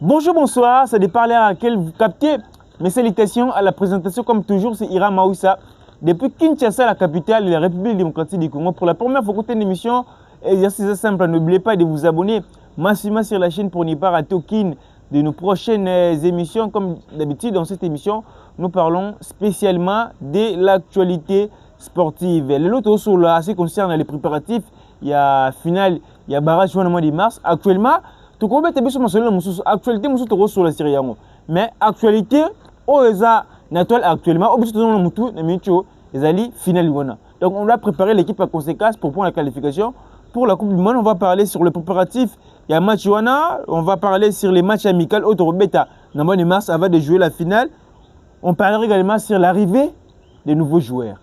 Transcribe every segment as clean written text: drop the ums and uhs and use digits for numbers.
Bonjour, bonsoir, c'est des parleurs à laquelle vous captez. Mes salutations à la présentation, comme toujours, c'est Ira Maoussa. Depuis Kinshasa, la capitale de la République démocratique du Congo, pour la première fois écouter une émission, exercice simple, n'oubliez pas de vous abonner massivement sur la chaîne pour n'y pas rater aucune de nos prochaines émissions. Comme d'habitude, dans cette émission, nous parlons spécialement de l'actualité sportive. Le lot sur là, ce qui concerne les préparatifs, il y a finale, il y a barrage au mois de mars. Actuellement, tout le monde est actualité sur la série. Mais actualité, actuellement, donc on va préparer l'équipe à conséquence pour prendre la qualification. Pour la Coupe du Monde, on va parler sur le préparatif. Il y a un match, on va parler sur les matchs amicaux. Autre bêta, dans le mois de mars, avant de jouer la finale. On parlera également sur l'arrivée des nouveaux joueurs.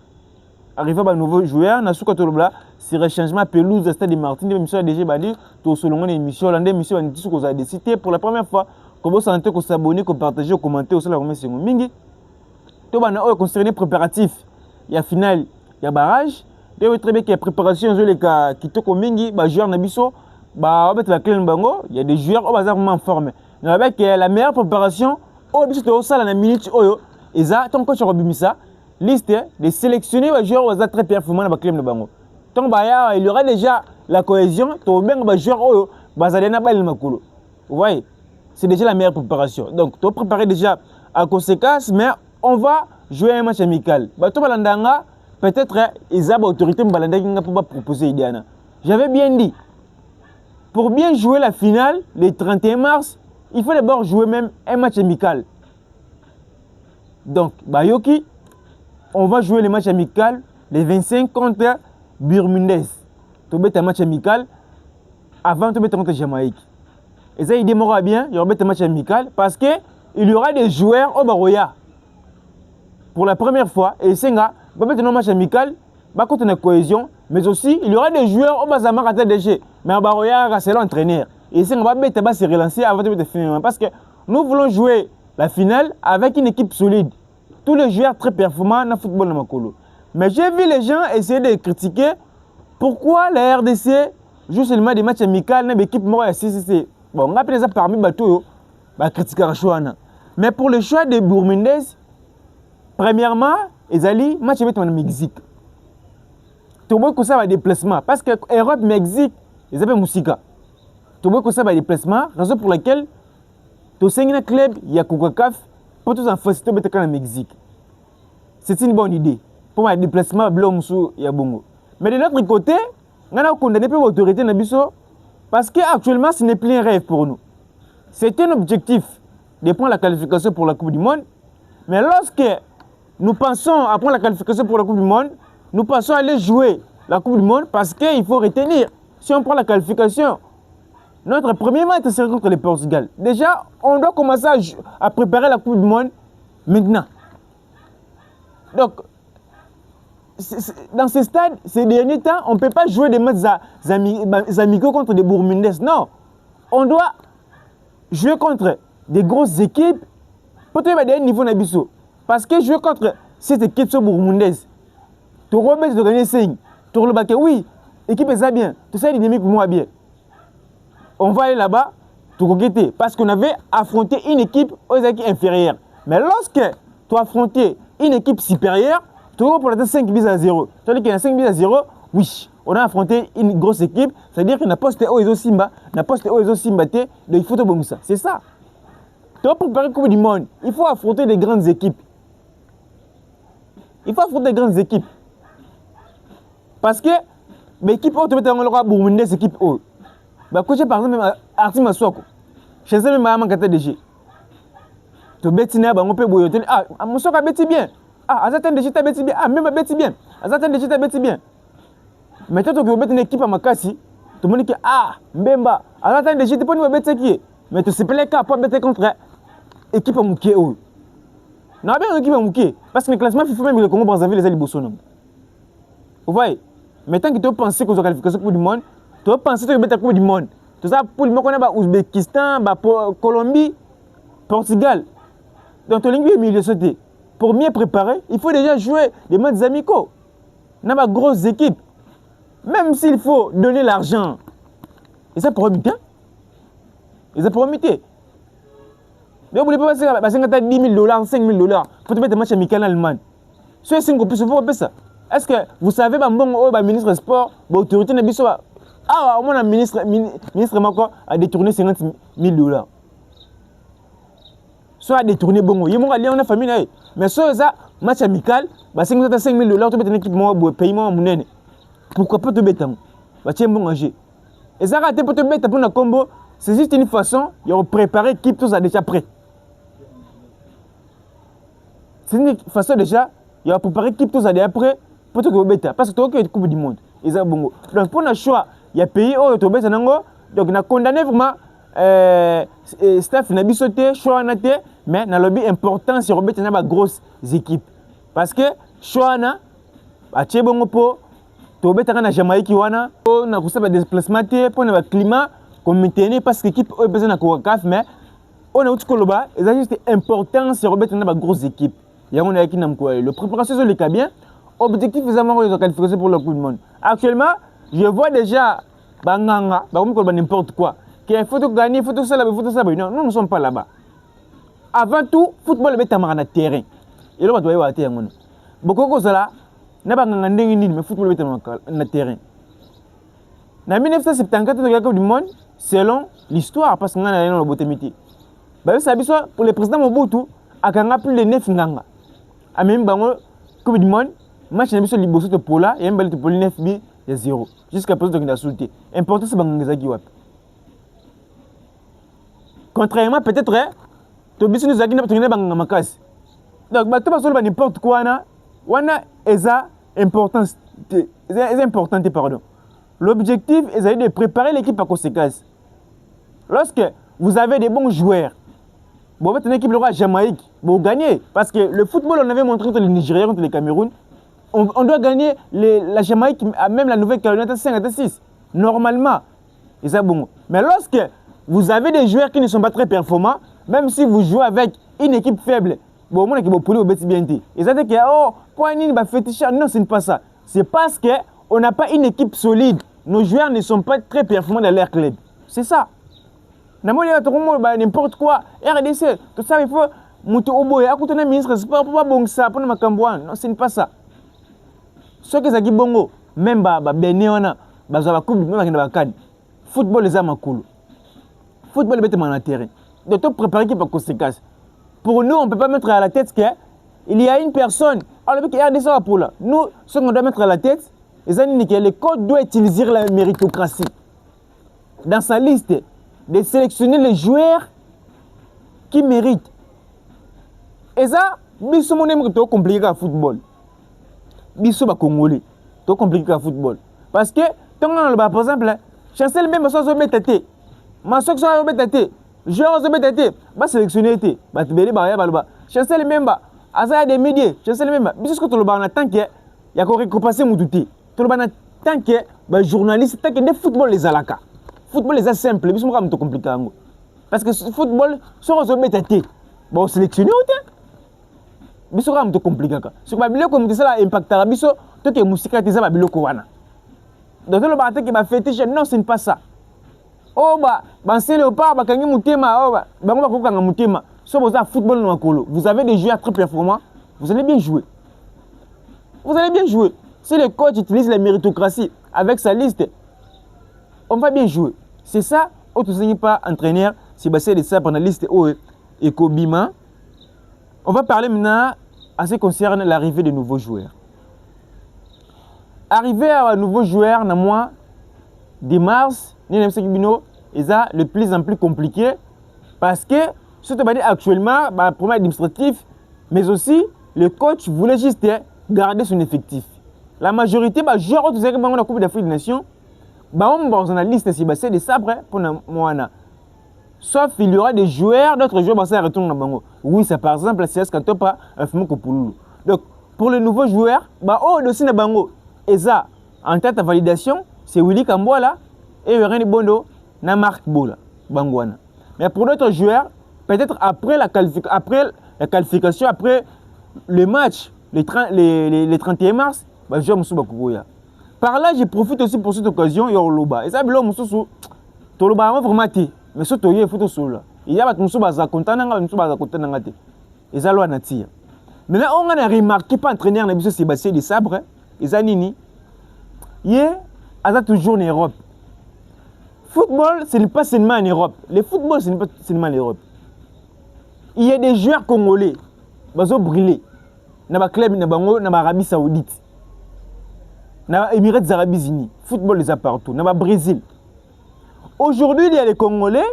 Arrivé à nouveau joueur, na suka tolobla sur le changement pelouse stade de Martin, l'émission a déjà bandi, tout selon une émission, l'émission a dit qu'on a décidé pour la première fois, comment santé qu'on s'abonner, qu'on partager, qu'on commenter au la remercie mingi. Tout bana o concerné préparatif. Il y a finale, il y a barrage. Dès très bien qu'il y a préparation, je les cas qui te mingi, ba joueur na biso, ba on met la clé bango, il y a des joueurs au bazar vraiment formés. Mais avec la meilleure préparation, au biso to sala na minute oyo, et ça tant que tu rebimisa liste de sélectionner les joueurs très performants dans le club de Bango. Donc, il y aura déjà la cohésion, les joueurs vous voyez, c'est déjà la meilleure préparation. Donc, tu préparer déjà à conséquence, mais on va jouer un match amical. Peut-être ils ont l'autorité pour proposer Idiana. J'avais bien dit, pour bien jouer la finale, le 31 mars, il faut d'abord jouer même un match amical. Donc, Bayoki, on va jouer les matchs amicaux les 25 contre Burmundès. Tu mets un match amical avant de mettre contre Jamaïque. Et ça, il démarra bien, il y aura un match amical parce qu'il y aura des joueurs au Baroya. Pour la première fois, et c'est un match amical, contre la cohésion, mais aussi il y aura des joueurs au Bazamar à TDG. Mais au Baroya, c'est l'entraîneur. Et c'est un va se relancer avant de finir. Parce que nous voulons jouer la finale avec une équipe solide. Tous les joueurs très performants dans le football de Makolo. Mais j'ai vu les gens essayer de critiquer pourquoi la RDC joue seulement des matchs amicaux dans l'équipe Mora CCC. Bon, on appelle ça parmi Bateau, critiquer un choix. Mais pour le choix des Burmundais, premièrement, ils allaient match avec le Mexique. Tout le monde ça va déplacement. Parce que Europe, Mexique, ils appellent Moussika. Tout le monde ça va déplacement, raison pour laquelle, tout le club, il y a Coca-Cola. Pour tous en faciliter le Mexique. C'est une bonne idée. Pour un déplacement à Blomsou et à Bongo. Mais de l'autre côté, on a condamné l'autorité parce qu'actuellement, ce n'est plus un rêve pour nous. C'est un objectif de prendre la qualification pour la Coupe du Monde. Mais lorsque nous pensons à prendre la qualification pour la Coupe du Monde, nous pensons à aller jouer la Coupe du Monde parce qu'il faut retenir. Si on prend la qualification, notre premier match sera contre le Portugal. Déjà, on doit commencer à préparer la Coupe du Monde maintenant. Donc, dans ce stade, ces derniers temps, on ne peut pas jouer des matchs amicaux contre des Burmundais. Non. On doit jouer contre des grosses équipes pour trouver des niveaux n'abisso. Parce que jouer contre cette équipe burmundaise, tu remets de gagner 5. Tu remets que oui, l'équipe est ça bien. Tu sais, dynamique pour moi bien. On va aller là-bas, tout coqueter, parce qu'on avait affronté une équipe aux équipes inférieures. Mais lorsque tu as affronté une équipe supérieure, tu vas pour 5 buts à 0. Tu dis qu'il y a 5 buts à 0, oui, on a affronté une grosse équipe, c'est-à-dire qu'il n'a pas posté Oezo Simba, n'a pas posté Oezo Simba, il faut tout ça. C'est ça. Tu vas préparer la Coupe du Monde, il faut affronter des grandes équipes. Il faut affronter des grandes équipes. Parce que l'équipe où tu vas avoir Burmundais, équipe où. Coach par exemple Arti Maswako. Chez eux même à KTDG. To betina ba ngopé boyotel Maswako beti bien. Azatan DG ta beti bien. Même beti bien. Azatan DG ta beti bien. Mais toi tu beti une équipe à Makasi, tout le monde dit Mbemba, Azatan DG tu peux nous beti qui. Mais tu sais pas les cas pour beti contre équipe à Mouké. Non bien équipe à Mouké parce que le classement FIFA même le Congo Brazzaville les Alibosonom. Vous voyez? Maintenant que tu penses que vous qualification pour du monde, tu vas penser que tu vas la Coupe du Monde. Tout ça pour le monde, on a Ouzbékistan, Colombie, Portugal. Donc, tu as une milieu sauté. Pour mieux préparer, il faut déjà jouer des matchs amicaux. On a une grosse équipe. Même s'il faut donner l'argent. Et ça promet bien. Et ça promet. Donc vous ne pouvez pas passer 10 000 $, 5 000 $. Pour te mettre un match amical en Allemagne. C'est 5 plus, vous pouvez ça. Est-ce que vous savez, le ministre des Sports, l'autorité de Bissau, au moins le ministre Mako a détourné 50 000 $. Soit a détourné bon, il y a une famille, mais soit ça, match amical, 5 000 $, tu peux une équipe paiement monnaie. Pourquoi pas te mettre? Tu bon manger. Et ça, pour te mettre pour un combo, c'est juste une façon de préparer l'équipe, tout ça déjà prêt. C'est une façon déjà, il y a préparé l'équipe, tout ça déjà prêt. Pour te mettre, parce que tu as une coupe du monde. Et ça, bon. Donc, pour le choix, il y a pays où tu as donc, on a condamné vraiment staff n'a pas sauté, choix n'a pas, mais dans le but important, c'est de mettre une grosse équipe. Parce que choix n'a pas, tu es bon pour. Tu as na Jamaïque wana on a des déplacements pour le climat comme maintenir parce que l'équipe est besoin de CAF mais on a aussi koloba et c'est juste important c'est remettre na grosse équipe il y a on a qui n'a quoi le préparation sur le cas bien objectif est vraiment de qualifier pour le Coupe du monde actuellement je vois déjà banganga comme n'importe quoi qu'il faut gagner faut tout ça non nous ne sommes pas là-bas avant tout football est mettre na terrain et là on doit y terrain beaucoup de ça n'a pas gagné mais football est na terrain. En 1974 la Coupe du monde selon l'histoire parce qu'on a dans le botémité. Bah ça pour le président Mobutu a gagné plus de 9 nganga. A même bango Coupe du monde match na biso liboso to pola et mbali to poli 9 bi ya 0 jusqu'à présent donc il a sauté. Important c'est banganga zaki wapi. Contrairement peut-être to biso nous zaki na tongena banganga makasi. Donc ba to ba solo n'importe quoi na wana eza importante, pardon. L'objectif est de préparer l'équipe à conséquence. Lorsque vous avez des bons joueurs, vous avez une équipe de Jamaïque, vous gagnez. Parce que le football, on avait montré contre le Nigeria, contre le Cameroun, on doit gagner la Jamaïque, même la Nouvelle-Calédonie, 5-6, normalement. Et ça, bon. Mais lorsque vous avez des joueurs qui ne sont pas très performants, même si vous jouez avec une équipe faible, bon, on a qui va pouler au bêtis bien. Et ça dit que, oh, non, ce n'est pas ça. C'est parce qu'on n'a pas une équipe solide. Nos joueurs ne sont pas très performants dans leur club. C'est ça. N'importe quoi. RDC, tout ça, il faut. Un ministre, c'est pas bon ça. Non, ce n'est pas ça. Ce que ça dit bongo, même Benéona, la Coupe du Monde, football, les armes à cool. Football, est dans le terrain. Donc, tu prépares l'équipe par conséquence. Pour nous, on ne peut pas mettre à la tête qu'il y a une personne. Alors, il y a des gens pour là. Nous, ce qu'on doit mettre à la tête, c'est que le code doit utiliser la méritocratie. Dans sa liste, de sélectionner les joueurs qui méritent. Et ça, nous sommes compliqué à football. Nous sommes congolais. C'est compliqué à football. Parce que, par exemple, Chancel même soit métaté. Ma soeur soit métaté. Joueur soit métaté. Va sélectionner. Va te bénir, va Chancel même. Asa des médias. Chancel même. Parce que tout le monde a tant que il y a qu'on récompense moutouti. Tout le monde a tant que journaliste tant que des football les alaka. Football les simple. Bis mo to compliqué ngo. Parce que football soit métaté. Bon sélectionner autant. Biso ka to compliqué ka. Sur ba biloko mo ça impactera biso to ke musika teza ba biloko wana. Donc le baté qui va fétiche non ce n'est pas ça. Oh c'est léopard bakangi mutema oh bango bakokanga mutema. Si vous avez football dans colo, vous avez des joueurs très performants, vous allez bien jouer. Vous allez bien jouer. Si le coach utilise la méritocratie avec sa liste, on va bien jouer. C'est ça, autre pas entraîneur, c'est basé de ça pendant la liste et Kobima. On va parler maintenant à ce qui concerne l'arrivée de nouveaux joueurs. Arriver à un nouveau joueur dans le mois de mars, c'est de plus en plus compliqué parce que, surtout actuellement, problème administratif, mais aussi le coach voulait juste garder son effectif. La majorité, joueurs qui ont la Coupe d'Afrique des Nations, on va dans la liste de sabre pour moi. Sauf il y aura des joueurs, d'autres joueurs qui retournent dans Bango. Oui, c'est par exemple la CS Kantopa, donc pour le nouveau joueur, aussi dans Bango. Et ça, en tête de validation, c'est Willy Kambola et René Bondo, na Marc Bola, Bangwana. Mais pour d'autres joueurs, peut-être après la qualification, après le match, le 31 mars, je me suis dit, par là, je profite aussi pour cette occasion, Yorloba. Et ça, l'homme, Toloba, vraiment, mais ce qu'il faut tout là. il y a bato musu baza content nanga musu baza content nanga te eza loi na tir. Maintenant on a remarqué pas entraîneur na biso Sébastien de Sabre eza nini yé aza toujours en Europe. Football ce n'est pas seulement en Europe, le football ce n'est pas seulement en Europe. Il y a des joueurs congolais bazo briller na ba club na bango na Arabie Saoudite na Émirats Arabes Unis, football les a partout na ba Brésil. Aujourd'hui il y a les Congolais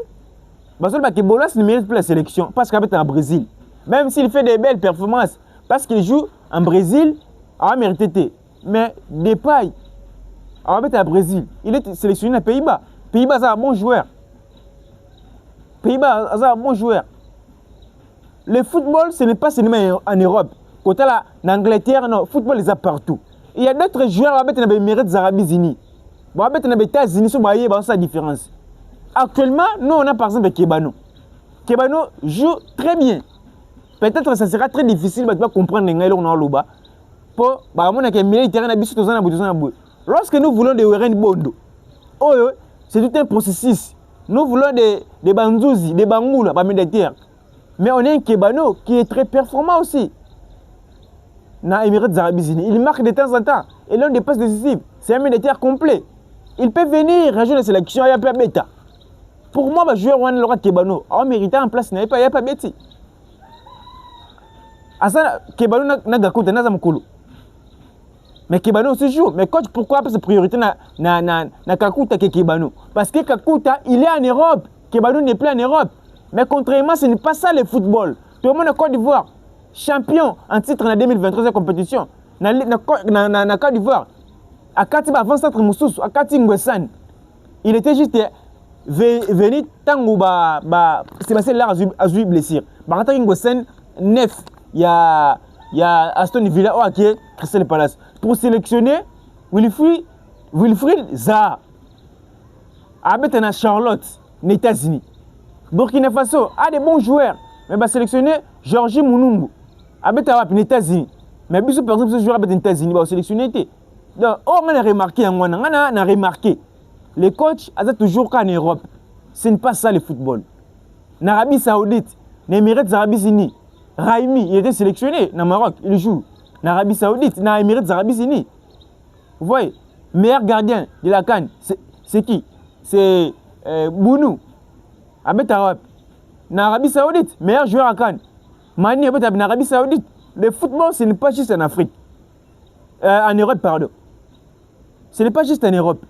bazo ba Kebolas ne mérite plus la sélection parce qu'il est en Brésil. Même s'il fait des belles performances parce qu'il joue en Brésil, il a mérité. Mais Depay il est au Brésil, il est sélectionné aux Pays-Bas. Pays-Bas c'est un bon joueur. Pays-Bas c'est un bon joueur. Le football, ce n'est pas seulement en Europe. Côté là, en Angleterre, non, le football est partout. Il y a d'autres joueurs qui ont des Émirats Arabes Unis. Bon, avec les États-Unis, c'est la différence. Actuellement, nous, on a par exemple Kebano. Kebano joue très bien. Peut-être que ça sera très difficile de comprendre les gens dans le bas. Pour lorsque nous voulons des Weren Bondo, c'est tout un processus. Nous voulons des Banzouzi, des Bangoula, des militaires. Mais on a un Kebano qui est très performant aussi. Dans les Émirats Arabes Unis, il marque de temps en temps. Et l'un des passes décisives, c'est un militaire complet. Il peut venir rejoindre la sélection, il n'y a pas de bêta. Pour moi, le joueur Wan Lora Kebano, on mérite en place, il n'y a pas de bêta. Asa Kebano n'a pas de mais Kebano aussi joue. Mais coach, pourquoi c'est priorité na Kakuta que Kebano? Parce que Kakuta, il est en Europe. Kebano n'est plus en Europe. Mais contrairement, ce n'est pas ça le football. Tout le monde en Côte d'Ivoire, champion en titre en 2023 compétition. Na Côte d'Ivoire, à Katiba avant centre Moussous, à Katingwesan, il était juste venu tango Sébastien Lar a joué blessure. Par Katingwesan 9, il y a Aston Villa qui est Crystal Palace. Pour sélectionner Wilfried Zaha, à Charlotte, aux États-Unis. Burkina Faso a des bons joueurs, mais va sélectionner Georges Mounungu. Avec les États-Unis. Mais par exemple, ce joueur avec les États-Unis va sélectionner. Donc, on a remarqué, les coachs sont toujours en Europe. Ce n'est pas ça le football. En Arabie Saoudite, les Émirats Arabes Unis, Raimi, il était sélectionné dans Maroc, il joue. En Arabie Saoudite, dans les Émirats Arabes Unis. Vous voyez, meilleur gardien de la CAN, c'est qui? C'est Bounou. En Arabie Saoudite, meilleur joueur à Cannes. Mani en Arabie Saoudite. Le football, ce n'est pas juste en Afrique. En Europe, pardon. Ce n'est pas juste en Europe.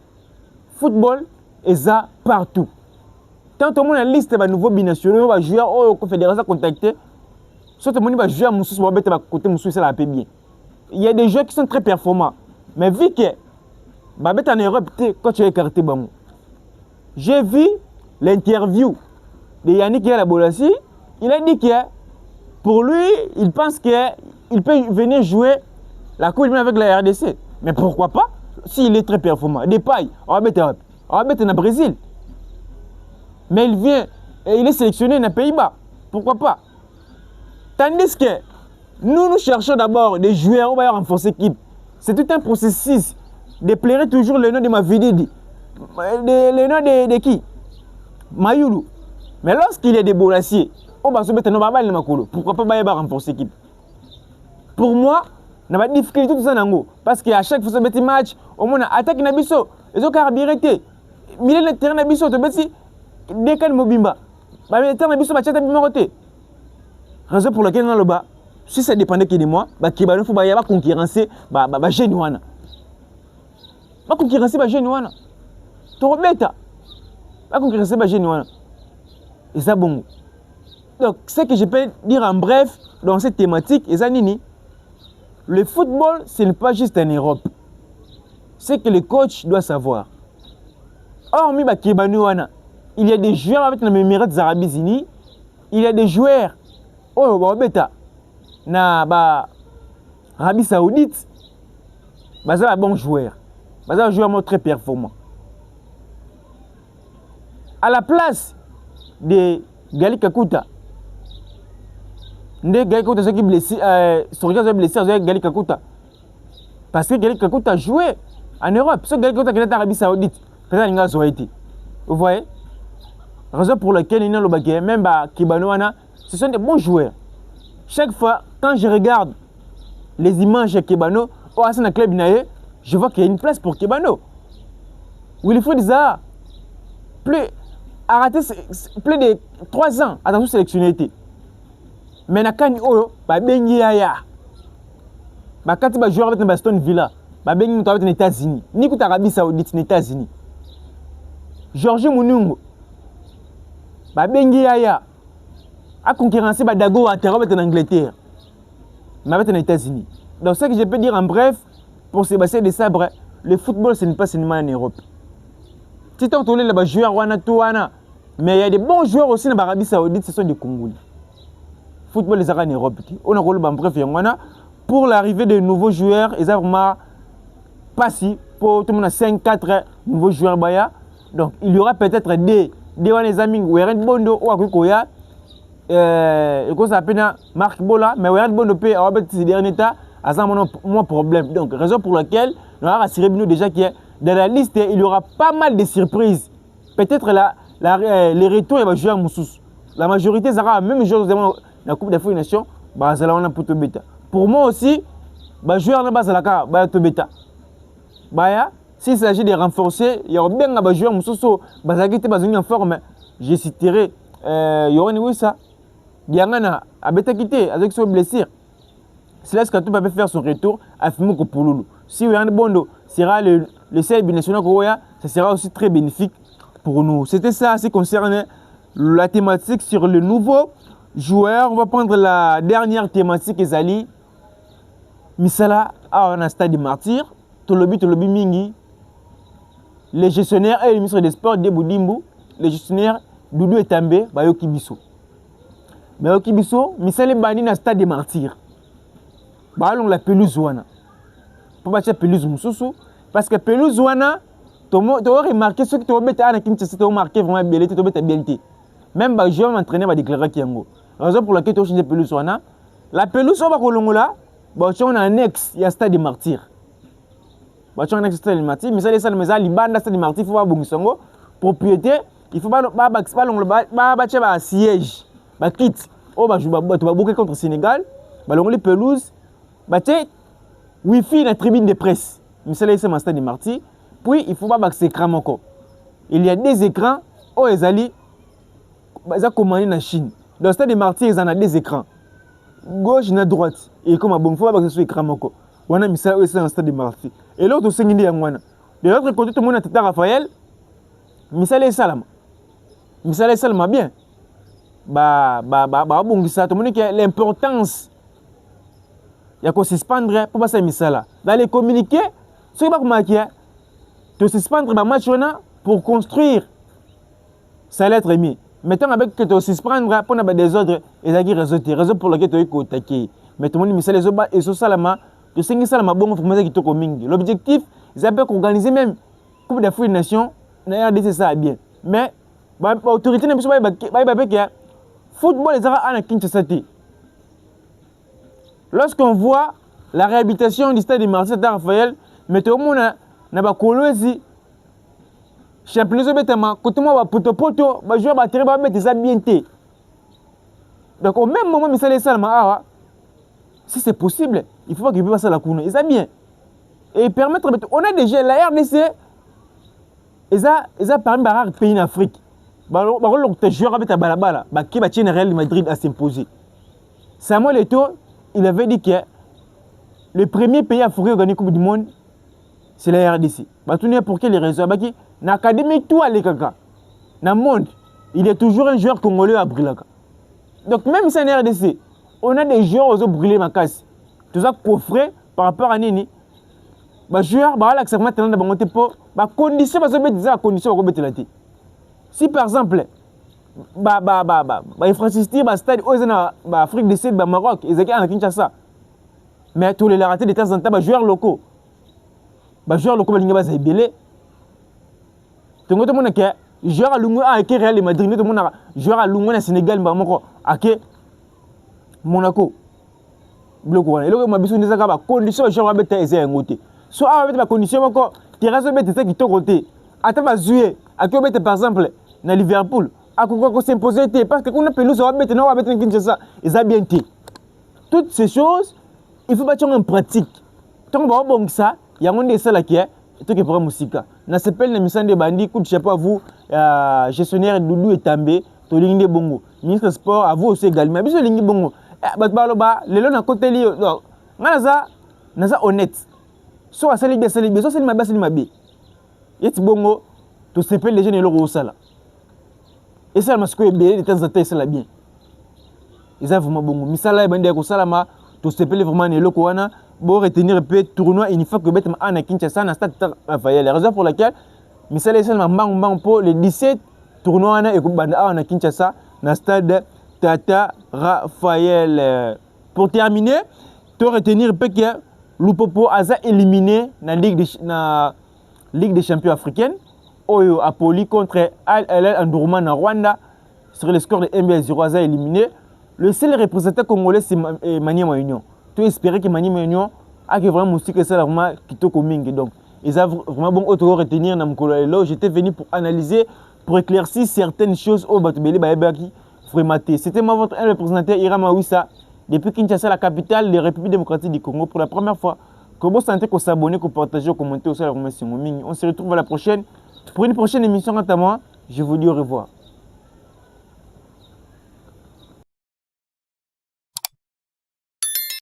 Football est ça partout. Tant que monde a une liste de nouveaux binationaux, va jouer aux confédérations contactées. Soit monde va jouer à Moussous, va mettre côté Moussous, ça la paie bien. Il y a des joueurs qui sont très performants. Mais vu que en Europe, quand tu as écarté, j'ai vu l'interview de Yannick Yalabolassi, il a dit que pour lui, il pense qu'il peut venir jouer la Coupe du Monde avec la RDC. Mais pourquoi pas? S'il est très performant. Depay, on va mettre au Brésil. Mais il vient, et il est sélectionné dans les Pays-Bas. Pourquoi pas? Tandis que nous cherchons d'abord des joueurs, on va renforcer l'équipe. C'est tout un processus de plaire toujours le nom de Mavididi. Le nom de qui? Mayoulou. Mais lorsqu'il y a des Bolassiers, on va se mettre dans le Makolo. Pourquoi pas renforcer l'équipe? Pour moi, on a pas de difficulté tout ça. Parce qu'à chaque fois que vous avez un match, on a attaqué Nabiso. Ils ont carburé. Milieu de terrain Nabiso, tu sais, dès qu'il Mobimba. Le terrain Nabiso, tu as raison pour laquelle on a le bas. Si ça dépendait de moi, il faut concurrencer les jeunes. Va concurrencer les jeunes. Tu rebêtes. Va concurrencer les jeunes. Et ça bon. Donc, ce que je peux dire en bref dans cette thématique, le football, ce n'est pas juste en Europe. C'est que le coach doit savoir. Hormis Kebano, il y a des joueurs avec les Émirats Arabes Unis, il y a des joueurs na Arabie Saoudite, c'est un bon joueur. C'est un joueur très performant. À la place de Gali Kakuta, Gali Kakuta qui blessé, Gali Kakuta. Parce que Gali Kakuta joué en Europe. Ce Gali Kakuta qui est en Arabie Saoudite, peut-être qu'il a été. Vous voyez? Raison pour laquelle il y a le même Kebanoana, ce sont des bons joueurs. Chaque fois, quand je regarde les images de Kebano, au Hassan Club Naye, je vois qu'il y a une place pour Kebano. Wilfried Zaha, a raté plus de 3 ans à la sélectionné. Mais Nakani Oyo, Bengi Yaya. Quand tu vas jouer avec Aston Villa, Bengi aux États-Unis. Ni que Arabie Saoudite, aux États-Unis. Georges Mounungo, Bengi Yaya. A concurrencé Dago à terre en Angleterre. Mais avec les États-Unis. Donc, ce que je peux dire en bref, pour Sébastien Desabre, le football, ce n'est pas seulement en Europe. Si tu as les joueurs, mais il y a des bons joueurs aussi en Arabie Saoudite, ce sont des Congolais. Le football, les en Europe. On a rôle en bref, pour l'arrivée de nouveaux joueurs, ils ont vraiment passé pour tout le monde 5-4 nouveaux joueurs. Donc, il y aura peut-être des amis, Bondo ou Akukoya. Et ça s'appelle Marc Bola, mais Wérend Bondo peut avoir ces derniers temps, à moins problème. Donc, raison pour laquelle on a rassuré déjà qu'il y a dans la liste, il y aura pas mal de surprises. Peut-être les retours et les joueurs Moussous. La majorité sera même joueurs de la Coupe d'Afrique des Nations, pour moi aussi, les joueurs de bêta. S'il s'agit de renforcer, il y aura bien des joueurs Moussous, en forme. Je citerai Yoran Wissa. Diangana a bêta quitté avec son blessure. C'est là que tout peut faire son retour à Fimoko Pouloulou. Si Wérand Bondo sera le seul binational Koya, ça sera aussi très bénéfique pour nous. C'était ça, ce qui concerne la thématique sur le nouveau joueur. On va prendre la dernière thématique, Ezali. Misala a un stade de martyr. Tolobi Mingi. Les gestionnaires et le ministre des Sports, Debou Dimbu. Les gestionnaires, Doudou Etambe, Bayoki Bisso. Bayoki Bisso, Misala Bani na stade de martyr. Ballon la pelouse wana. Pour battre la pelouse Moussoussou. Parce que pelouse wana, tu as remarqué ce que tu as remarqué à Kinshasa, tu as remarqué vraiment bien, tu as remarqué bien. Même les joueurs entraînés va déclarer qu'il y a un raison pour laquelle tu as changé pelouse wana. La pelouse wana kolongola, on a un ex, il y a stade de martyr. On a un ex stade de martyr, mais ça les salles mais ça libanda stade de martyr, il faut pas bongisongo propriété, il faut pas battre un siège, ba kit. Oh ba jouer tu vas bouquer contre Sénégal, ba longoler pelouse. Wi-Fi la tribune de presse. Mais c'est là c'est un stade de martyr. Puis il faut pas que écran encore. Il y a des écrans au Ezali. Ils ont commandé en Chine. Dans le stade de martyr, ils en ont des écrans. Gauche et droite. Et comme bon, il faut pas que ce soit écran encore. On a mis ça c'est un stade de martyr. Et l'autre c'est Ngindi Yangwana. De l'autre côté tout le monde a Tata Raphaël. Misale Salama. Misale Salama bien. Bon ça tout le monde qui a l'importance. Il y a qu'on suspendre pour passer à Misala. Dans les communiqués, ce qui va remarquer, tu suspendre le match pour construire sa lettre mis. Maintenant, avec que tu suspendre pour des ordres, et ça qui résulte. Raison pour laquelle tu es attaqué. Mais tout le monde, Misala, et ce salama, tu sais que salama, bon, il faut que tu communiques. L'objectif, c'est d'organiser même Coupe d'Afrique des Nations, c'est ça bien. Mais, l'autorité n'est pas que football, les arts à la Kinshasa. Lorsqu'on voit la réhabilitation du stade de Marseille de Raphaël, mais tout le monde n'a pas colonisé. Championnat Betama, quand on va poto, va jouer à tirer, va mettre des habiletés. Donc au même moment, Michel Salma, si c'est possible, il faut pas qu'il passe à la cour. Et ça bien. Et permettre, on a déjà la RDC, et ça permis de pays en Afrique. Le joueur avec la balabala, qui va tirer Real Madrid à s'imposer. Samuel Eto'o, il avait dit que le premier pays africain à gagner la Coupe du Monde, c'est la RDC. Pour quelles raisons? Dans l'académie, tout à l'écart. Dans le monde, il y a toujours un joueur congolais à brûler. Donc même si c'est la RDC, on a des joueurs qui ont brûlé ma casse. Tout ça coffré par rapport à Nini. Les joueurs, ils ont condition, si par exemple, Francis Tier, stade en Afrique du Sud, Maroc, ils ont en Kinshasa. Mais tous les ratés de temps en temps, les joueurs locaux. Les joueurs locaux, ils ont belé. Tout le monde a joueur à Lungu à Real Madrid, tout le monde a joueur à Lungu au Sénégal, à Monaco. Bloco. Et là, on a besoin de ça, condition, les joueurs à bêter, ils ont côté. Soit avec la condition, encore, terrasse bêter, c'est qui t'ont côté. Attends, jouer, à qui on par exemple, dans Liverpool. akoko s'imposer te parce que kuna pelouse va bête na va bête Kinshasa ils bien te. Toutes ces choses il faut battre en pratique. Tant ba bon ça, il y a un de ça là qui est tout qui pour musika. Na s'appelle na misande bandi coup de chapeau à vous gestionnaire Doudou et També, to lingi bongo. Ministre sport à vous aussi également. Biso lingi bongo. Ba balo ba lelo na côté li naza honnête. So asali bien, so sali mabe. Yeti bongo to s'appelle les jeunes loko sala. Et ça parce que de temps en temps ça la bien. Ils ont vraiment bongo. Misala bandi ko salama to s'appelle vraiment les loko wana. Pour retenir un peu tournoi une fois que bête en Kinshasa na stade Raphaël. La raison pour laquelle misala est seulement pour le 17 tournoi na ekubanda en Kinshasa na stade Tata Raphaël. Pour terminer, tu retenir un peu que Lupopo a éliminé la Ligue des champions africaine. Oyo Apoli contre Al Hilal Omdurman en Rwanda sur le score de 1-0 a éliminé. Le seul représentant congolais c'est Maniema Union. Tu espérais que Maniema Union a vraiment musique et ça vraiment kitoko mingi. Donc ils ont vraiment bon auto retenir na mkolo lelo. J'étais venu pour analyser, pour éclaircir certaines choses au Batubeli Baebaki Frématé. C'était moi votre représentant Irama Wissa depuis Kinshasa, la capitale de la République démocratique du Congo pour la première fois. Comment santé qu'on s'abonner, qu'on partage, qu'on commenter aussi la remercie. On se retrouve à la prochaine. Pour une prochaine émission quant à moi, je vous dis au revoir.